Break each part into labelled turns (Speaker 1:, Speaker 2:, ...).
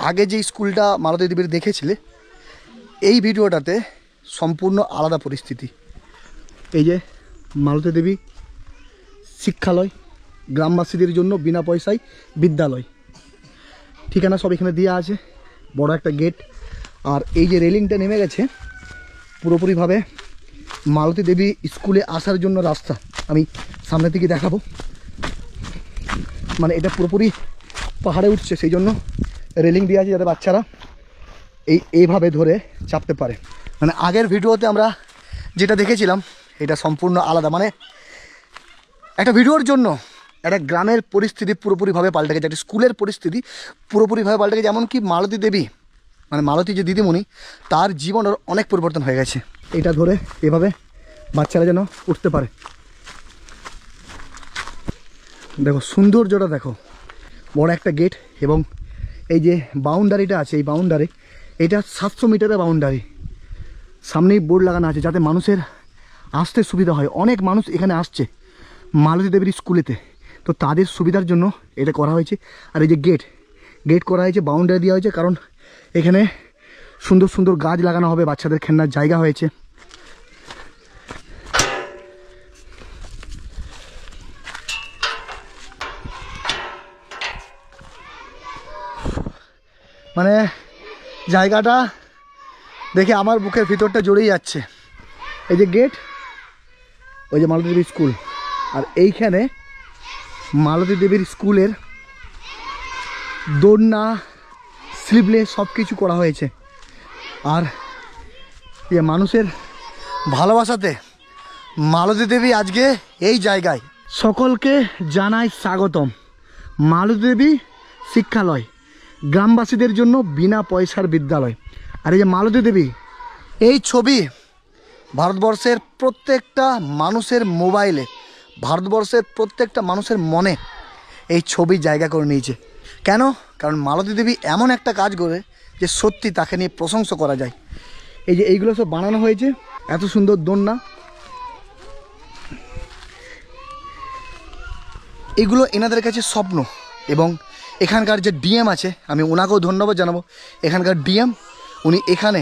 Speaker 1: আগে যে স্কুলটা মালতী দেবীর দেখেছিলে এই ভিডিওটাতে সম্পূর্ণ আলাদা পরিস্থিতি। এই যে মালতী দেবী শিক্ষালয়, গ্রামবাসীদের জন্য বিনা পয়সায় বিদ্যালয়, ঠিকানা সব এখানে দেওয়া আছে, বড় একটা গেট। আর এই যে রেলিংটা নেমে গেছে পুরোপুরিভাবে মালতী দেবী স্কুলে আসার জন্য রাস্তা। আমি সামনে থেকে দেখাবো, মানে এটা পুরোপুরি পাহাড়ে উঠছে, সেই জন্য রেলিং দেওয়া আছে যাতে বাচ্চারা এইভাবে ধরে চাপতে পারে। মানে আগের ভিডিওতে আমরা যেটা দেখেছিলাম এটা সম্পূর্ণ আলাদা। মানে একটা ভিডিওর জন্য একটা গ্রামের পরিস্থিতি পুরোপুরিভাবে পাল্টে গেছে, একটা স্কুলের পরিস্থিতি পুরোপুরিভাবে পাল্টে গেছে। এমনকি মালতী দেবী, মানে মালতী যে দিদিমণি, তার জীবনের অনেক পরিবর্তন হয়ে গেছে। এটা ধরে এভাবে বাচ্চারা যেন উঠতে পারে। দেখো সৌন্দর্যটা দেখো, বড় একটা গেট। এবং এই যে বাউন্ডারিটা আছে, এই বাউন্ডারি, এটা 700 মিটারের বাউন্ডারি। সামনেই বোর্ড লাগানো আছে যাতে মানুষের আসতে সুবিধা হয়। অনেক মানুষ এখানে আসছে মালতী দেবীর স্কুলেতে, তো তাদের সুবিধার জন্য এটা করা হয়েছে। আর এই যে গেট করা হয়েছে, বাউন্ডারি দেওয়া হয়েছে, কারণ এখানে সুন্দর সুন্দর গাছ লাগানো হবে, বাচ্চাদের খেলনার জায়গা হয়েছে। মানে জায়গাটা দেখে আমার বুকের ভিতরটা জড়িয়ে যাচ্ছে। এই যে গেট, ওই যে মালতী দেবীর স্কুল, আর এইখানে মালতী দেবীর স্কুলের দোলনা, স্লিপলেস সব কিছু করা হয়েছে। আর এই মানুষের ভালোবাসাতে মালতী দেবী আজকে এই জায়গায়। সকলকে জানাই স্বাগতম। মালতী দেবী শিক্ষালয়, গ্রামবাসীদের জন্য বিনা পয়সার বিদ্যালয়। আর এই যে মালতী দেবী, এই ছবি ভারতবর্ষের প্রত্যেকটা মানুষের মোবাইলে, ভারতবর্ষের প্রত্যেকটা মানুষের মনে এই ছবি জায়গা করে নিয়েছে। কেন? কারণ মালতী দেবী এমন একটা কাজ করে যে সত্যি তাকে নিয়ে প্রশংসা করা যায়। এই যে এইগুলো সব বানানো হয়েছে, এত সুন্দর দোলনা, এগুলো এনাদের কাছে স্বপ্ন। এবং এখানকার যে ডিএম আছে, আমি ওনাকেও ধন্যবাদ জানাবো। এখানকার ডিএম, উনি এখানে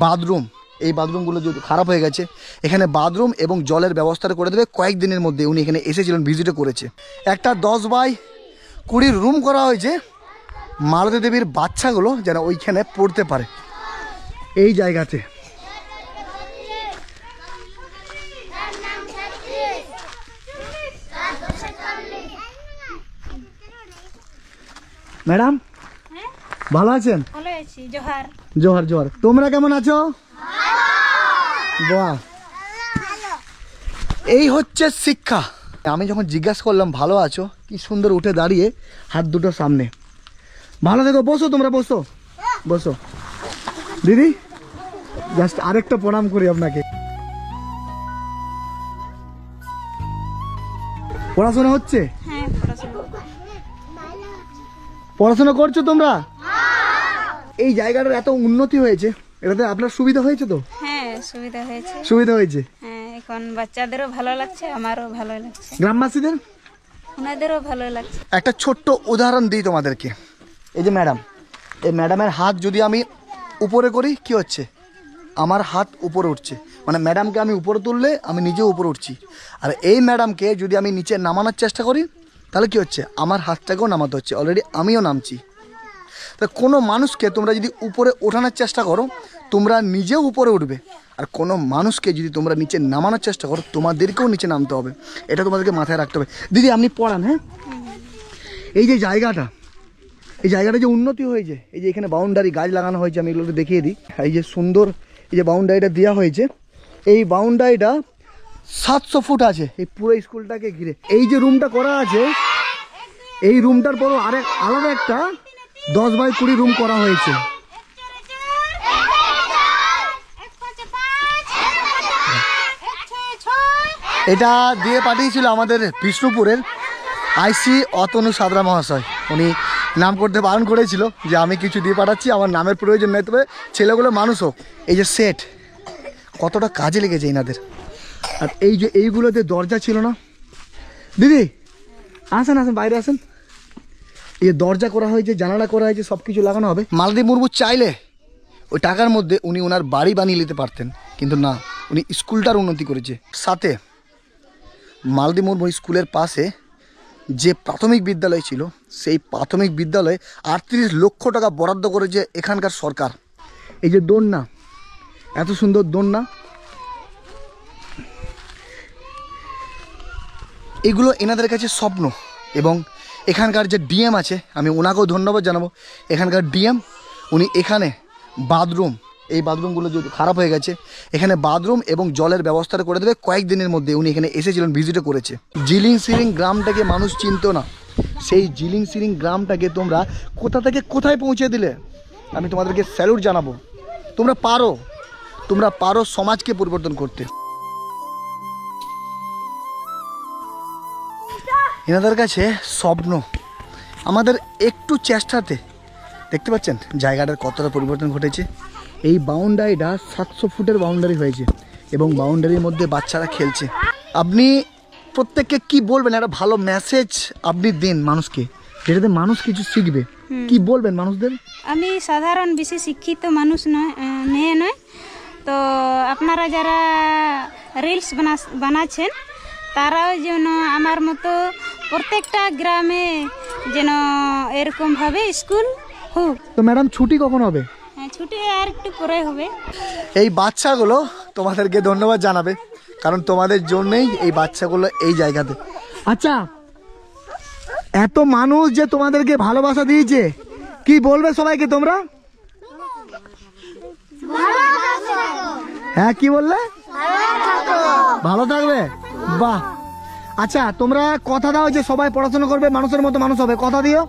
Speaker 1: বাথরুম, এই বাথরুমগুলো যদি খারাপ হয়ে গেছে, এখানে বাথরুম এবং জলের ব্যবস্থাটা করে দেবে কয়েকদিনের মধ্যে। উনি এখানে এসেছিলেন, ভিজিটও করেছে। একটা 10 বাই 20 রুম করা হয়েছে মালতী দেবীর বাচ্চাগুলো যেন ওইখানে পড়তে পারে এই জায়গাতে। ম্যাডাম ভালো আছেন?
Speaker 2: ভালো আছি। জোহার
Speaker 1: জোহার জোহার। তোমরা কেমন আছো? বাহ, এই হচ্ছে শিক্ষা। আমি যখন জিজ্ঞাসা করলাম ভালো আছো, কি সুন্দর উঠে দাঁড়িয়ে হাত দুটো সামনে। ভালো থেকো, বসো, তোমরা বসো বসো। দিদি জাস্ট আরেকটা প্রণাম করি আপনাকে। পড়াশোনা হচ্ছে?
Speaker 2: হ্যাঁ,
Speaker 1: পড়াশোনা করছো তোমরা? এই জায়গাটার এত উন্নতি হয়েছে, এটাতে আপনার সুবিধা হয়েছে তো?
Speaker 2: হ্যাঁ, সুবিধা হয়েছে।
Speaker 1: সুবিধা হয়েছে।
Speaker 2: হ্যাঁ, এখন বাচ্চাদেরও ভালো লাগছে, আমারও ভালো লাগছে,
Speaker 1: গ্রামবাসীদের
Speaker 2: ওনাদেরও ভালো লাগছে।
Speaker 1: একটা ছোট্ট উদাহরণ দিই তোমাদেরকে। এই যে ম্যাডাম, এই ম্যাডামের হাত যদি আমি উপরে করি কি হচ্ছে? আমার হাত উপরে উঠছে, মানে ম্যাডামকে আমি উপরে তুললে আমি নিজেও উপরে উঠছি। আর এই ম্যাডামকে যদি আমি নিচে নামানোর চেষ্টা করি তাহলে কি হচ্ছে? আমার হাতটাকেও নামাতে হচ্ছে, অলরেডি আমিও নামছি। তা কোনো মানুষকে তোমরা যদি উপরে ওঠানোর চেষ্টা করো, তোমরা নিজেও উপরে উঠবে। আর কোনো মানুষকে যদি তোমরা নিচে নামানোর চেষ্টা করো, তোমাদেরকেও নিচে নামতে হবে। এটা তোমাদেরকে মাথায় রাখতে হবে। দিদি আপনি পড়ান। হ্যাঁ, এই যে জায়গাটা, এই জায়গাটা যে উন্নতি হয়েছে, এই যে এখানে বাউন্ডারি গাছ লাগানো হয়েছে, আমি এগুলো দেখিয়ে দিই। এই যে সুন্দর এই যে বাউন্ডারিটা দেওয়া হয়েছে, এই বাউন্ডারিটা 700 ফুট আছে এই পুরো স্কুলটাকে ঘিরে। এই যে রুমটা করা আছে, এই রুমটার পরও আরেক আলাদা একটা 10 বাই 20 রুম করা হয়েছে। এটা দিয়ে পাঠিয়েছিল আমাদের বিষ্ণুপুরের আইসি অতনু সাদরা মহাশয়। উনি নাম করতে বারণ করেছিল যে আমি কিছু দিয়ে পাঠাচ্ছি, আমার নামের প্রয়োজন নেই, তবে ছেলেগুলো মানুষ হোক। এই যে সেট কতটা কাজে লেগেছে এনাদের। আর এই যে এইগুলোতে দরজা ছিল না। দিদি আসেন আসেন, বাইরে আসেন। এই দরজা করা হয়েছে, জানালা করা হয়েছে, সব কিছু লাগানো হবে। মালদী মুর্মু চাইলে ওই টাকার মধ্যে উনি ওনার বাড়ি বানিয়ে নিতে পারতেন, কিন্তু না, উনি স্কুলটার উন্নতি করেছে। সাথে মালদী মুর্মু স্কুলের পাশে যে প্রাথমিক বিদ্যালয় ছিল, সেই প্রাথমিক বিদ্যালয়ে 38 লক্ষ টাকা বরাদ্দ করেছে এখানকার সরকার। এই যে দোলনা, এত সুন্দর দোলনা, এগুলো এনাদের কাছে স্বপ্ন। এবং এখানকার যে ডিএম আছে, আমি ওনাকেও ধন্যবাদ জানাবো। এখানকার ডিএম উনি এখানে বাথরুম, এই বাথরুমগুলো যদি খারাপ হয়ে গেছে, এখানে বাথরুম এবং জলের ব্যবস্থাটা করে দেবে কয়েকদিনের মধ্যে। উনি এখানে এসেছিলেন, ভিজিটও করেছে। জিলিং সিরিং গ্রামটাকে মানুষ চিনতো না, সেই জিলিং সিরিং গ্রামটাকে তোমরা কোথা থেকে কোথায় পৌঁছে দিলে। আমি তোমাদেরকে স্যালুট জানাবো। তোমরা পারো সমাজকে পরিবর্তন করতে। এনাদের কাছে স্বপ্ন, আমাদের একটু চেষ্টাতে দেখতে পাচ্ছেন জায়গাটার কতটা পরিবর্তন ঘটেছে। এই বাউন্ডারিটা 700 ফুটের বাউন্ডারি হয়েছে এবং বাউন্ডারির মধ্যে বাচ্চারা খেলছে। আপনি প্রত্যেককে কি বলবেন, একটা ভালো মেসেজ আপনি দিন মানুষকে, যেটাতে মানুষ কিছু শিখবে। কি বলবেন মানুষদের?
Speaker 2: আমি সাধারণ বেশি শিক্ষিত মানুষ মেয়ে নয়, তো আপনারা যারা রিলস বানাচ্ছেন তারাও যেন আমার মতো প্রত্যেকটা গ্রামে যেন এরকমভাবে স্কুল হোক।
Speaker 1: তো ম্যাডাম ছুটি কখন হবে?
Speaker 2: ছুটি আর একটু পরে হবে।
Speaker 1: এই বাচ্চাগুলো তোমাদেরকে ধন্যবাদ জানাবে, কারণ তোমাদের জন্যই এই বাচ্চাগুলো এই জায়গাতে। আচ্ছা, এত মানুষ যে তোমাদেরকে ভালোবাসা দিয়েছে, কি বলবে সবাইকে তোমরা? হ্যাঁ, কি বললে? ভালো থাকবে। বাহ। আচ্ছা, তোমরা কথা দাও যে সবাই পড়াশোনা করবে, মানুষের মতো মানুষ হবে, কথা দিও।